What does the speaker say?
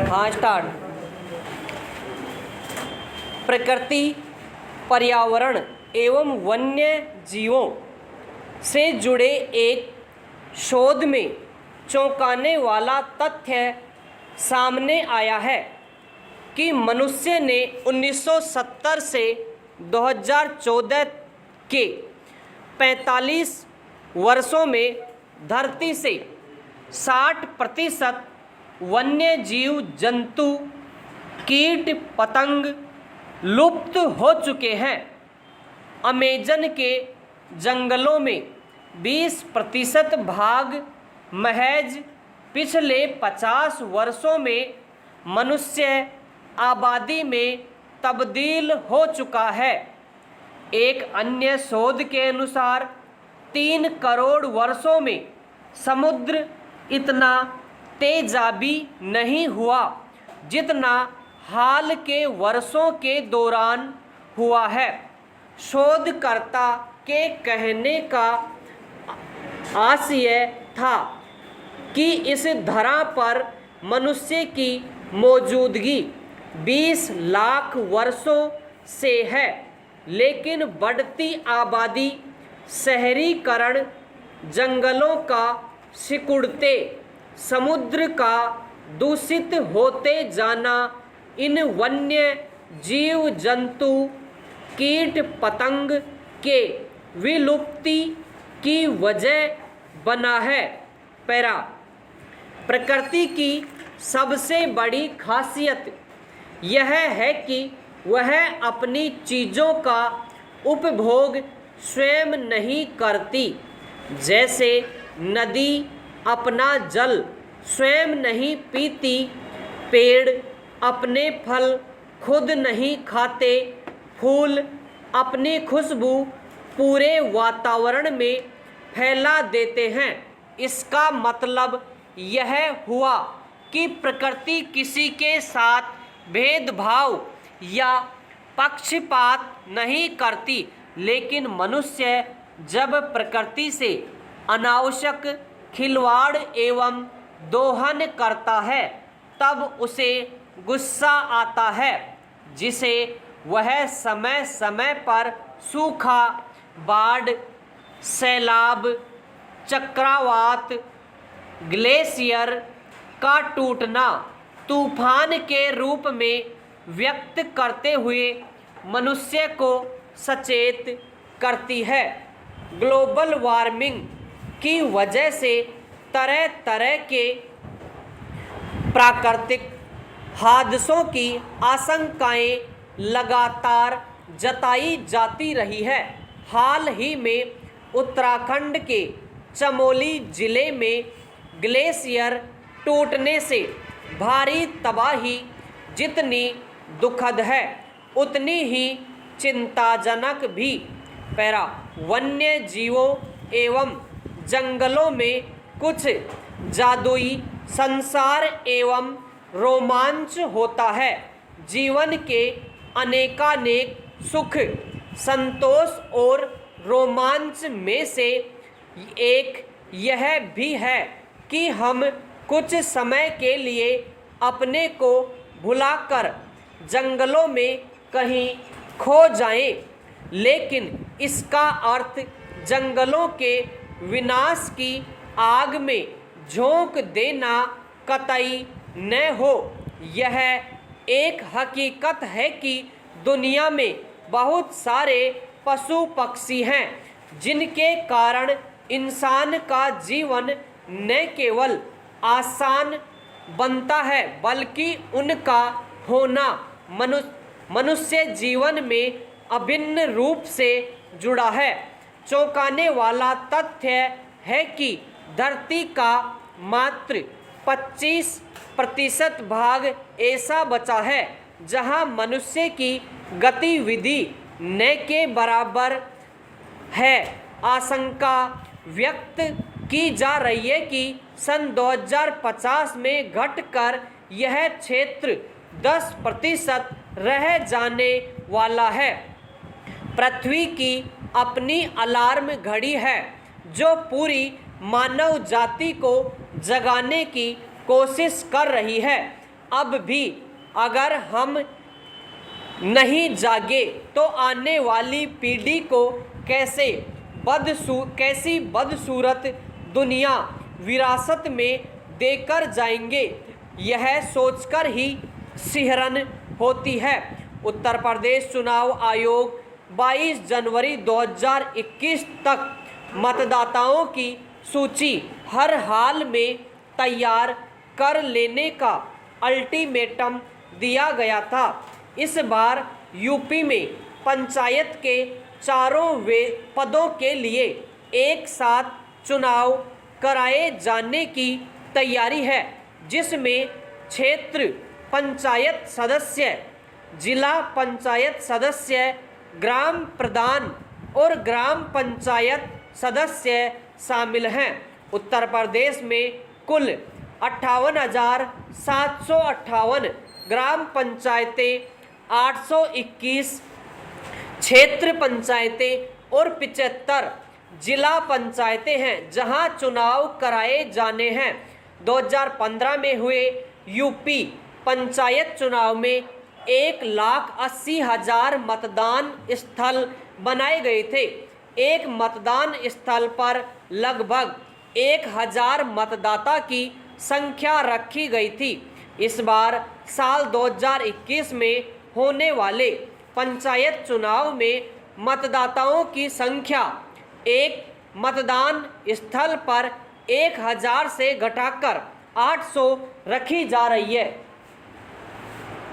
हाँ स्टार्ट। प्रकृति, पर्यावरण एवं वन्य जीवों से जुड़े एक शोध में चौंकाने वाला तथ्य सामने आया है कि मनुष्य ने 1970 से 2014 के 45 वर्षों में धरती से 60% वन्य जीव जंतु, कीट पतंग लुप्त हो चुके हैं। अमेजन के जंगलों में 20% भाग महज पिछले 50 वर्षों में मनुष्य आबादी में तब्दील हो चुका है। एक अन्य शोध के अनुसार 3 करोड़ वर्षों में समुद्र इतना तेजाबी नहीं हुआ जितना हाल के वर्षों के दौरान हुआ है। शोधकर्ता के कहने का आशय था कि इस धरा पर मनुष्य की मौजूदगी 20 लाख वर्षों से है, लेकिन बढ़ती आबादी, शहरीकरण, जंगलों का सिकुड़ते, समुद्र का दूषित होते जाना इन वन्य जीव जंतु, कीट पतंग के विलुप्ति की वजह बना है। पैरा, प्रकृति की सबसे बड़ी खासियत यह है कि वह अपनी चीज़ों का उपभोग स्वयं नहीं करती। जैसे नदी अपना जल स्वयं नहीं पीती, पेड़ अपने फल खुद नहीं खाते, फूल अपनी खुशबू पूरे वातावरण में फैला देते हैं। इसका मतलब यह हुआ कि प्रकृति किसी के साथ भेदभाव या पक्षपात नहीं करती, लेकिन मनुष्य जब प्रकृति से अनावश्यक खिलवाड़ एवं दोहन करता है तब उसे गुस्सा आता है, जिसे वह समय समय पर सूखा, बाढ़, सैलाब, चक्रवात, ग्लेशियर का टूटना, तूफान के रूप में व्यक्त करते हुए मनुष्य को सचेत करती है। ग्लोबल वार्मिंग की वजह से तरह तरह के प्राकृतिक हादसों की आशंकाएं लगातार जताई जाती रही है। हाल ही में उत्तराखंड के चमोली जिले में ग्लेशियर टूटने से भारी तबाही जितनी दुखद है उतनी ही चिंताजनक भी। पैरा, वन्य जीवों एवं जंगलों में कुछ जादुई संसार एवं रोमांच होता है। जीवन के अनेकानेक सुख, संतोष और रोमांच में से एक यह भी है कि हम कुछ समय के लिए अपने को भुलाकर जंगलों में कहीं खो जाएं, लेकिन इसका अर्थ जंगलों के विनाश की आग में झोंक देना कतई न हो। यह एक हकीकत है कि दुनिया में बहुत सारे पशु पक्षी हैं जिनके कारण इंसान का जीवन न केवल आसान बनता है बल्कि उनका होना मनुष्य जीवन में अभिन्न रूप से जुड़ा है। चौंकाने वाला तथ्य है कि धरती का मात्र 25% भाग ऐसा बचा है जहां मनुष्य की गतिविधि न के बराबर है। आशंका व्यक्त की जा रही है कि सन 2050 में घटकर यह क्षेत्र 10% रह जाने वाला है। पृथ्वी की अपनी अलार्म घड़ी है जो पूरी मानव जाति को जगाने की कोशिश कर रही है। अब भी अगर हम नहीं जागे तो आने वाली पीढ़ी को कैसी बदसूरत दुनिया विरासत में देकर जाएंगे, यह सोचकर ही सिहरन होती है। उत्तर प्रदेश चुनाव आयोग 22 जनवरी 2021 तक मतदाताओं की सूची हर हाल में तैयार कर लेने का अल्टीमेटम दिया गया था। इस बार यूपी में पंचायत के चारों पदों के लिए एक साथ चुनाव कराए जाने की तैयारी है, जिसमें क्षेत्र पंचायत सदस्य, जिला पंचायत सदस्य, ग्राम प्रधान और ग्राम पंचायत सदस्य शामिल हैं। उत्तर प्रदेश में कुल 58,758 ग्राम पंचायतें, 821 क्षेत्र पंचायतें और 75 जिला पंचायतें हैं जहां चुनाव कराए जाने हैं। 2015 में हुए यूपी पंचायत चुनाव में 1,80,000 मतदान स्थल बनाए गए थे। एक मतदान स्थल पर लगभग 1,000 मतदाता की संख्या रखी गई थी। इस बार साल 2021 में होने वाले पंचायत चुनाव में मतदाताओं की संख्या एक मतदान स्थल पर 1,000 से घटाकर 800 रखी जा रही है।